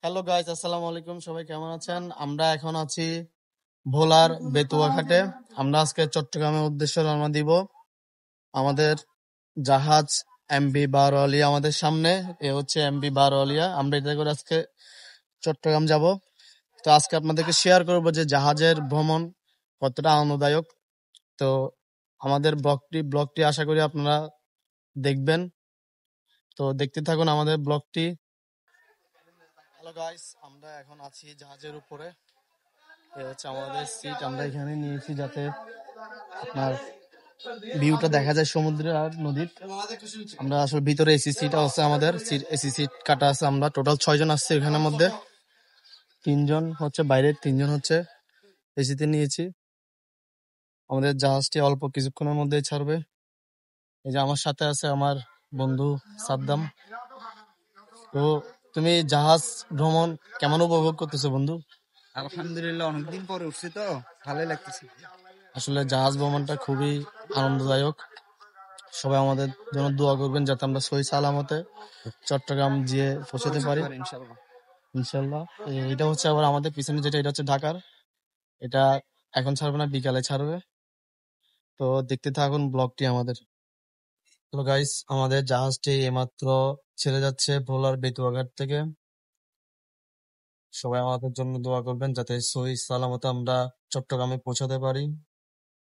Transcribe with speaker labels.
Speaker 1: Hello guys, আসসালামু আলাইকুম। সবাই কেমন আছেন? আমরা এখন আছি ভোলার বেতুয়া ঘাটে। আমরা আজকে চট্টগ্রামের উদ্দেশ্যে রওনা দিব। আমাদের জাহাজ এমভি বারোয়ালিয়া আমাদের সামনে। এ হচ্ছে এমভি বারোয়ালিয়া। আমরা এটা করে আজকে চট্টগ্রাম যাব। তো আজকে আপনাদেরকে শেয়ার করব যে জাহাজের ভ্রমণ কতটা আনন্দদায়ক। তো আমাদের ব্লগটি আশা করি আপনারা দেখবেন। তো দেখতে থাকুন আমাদের ব্লগটি। হ্যালো গাইস, আমরা এখন আছি জাহাজের উপরে। এই হচ্ছে আমাদের সিট। আমরা এখানে নিয়েছি যাতে আপনার ভিউটা দেখা যায় সমুদ্র আর নদীর। আমরা আসলে ভিতরে এসি সিট আছে, আমাদের এসি সিট কাটা আছে। আমরা টোটাল 6 জন আসছি এখানের মধ্যে। 3 জন হচ্ছে বাইরে, 3 জন হচ্ছে এসিতে নিয়েছি। আমাদের জাহাজটি অল্প কিছুক্ষণের মধ্যেই ছাড়বে। এই যে আমার সাথে আছে আমার বন্ধু সাদ্দাম। তো তুমি জাহাজ ভ্রমণ কেমন উপভোগ করতেছো বন্ধু?
Speaker 2: আলহামদুলিল্লাহ, অনেকদিন পরে উঠছি তো ভালোই লাগতেছে।
Speaker 1: আসলে জাহাজ ভ্রমণটা খুবই আনন্দদায়ক। সবাই আমাদের জন্য দোয়া করবেন যাতে আমরা সহি সালামতে চট্টগ্রাম গিয়ে পৌঁছাতে পারি
Speaker 2: ইনশাআল্লাহ।
Speaker 1: ইনশাল্লাহ। এটা হচ্ছে আবার আমাদের পিছনে যেটা, এটা হচ্ছে ঢাকার। এটা এখন ছাড়বে না, বিকালে ছাড়বে। তো দেখতে থাকুন ব্লগটি আমাদের। তো গাইস, আমাদের জাহাজটি এইমাত্র ছেড়ে যাচ্ছে ভোলার বেতুয়াঘাট থেকে। সবাই আমাদের জন্য দোয়া করবেন যাতে সহি সালামতে আমরা চট্টগ্রামে পৌঁছাতে পারি।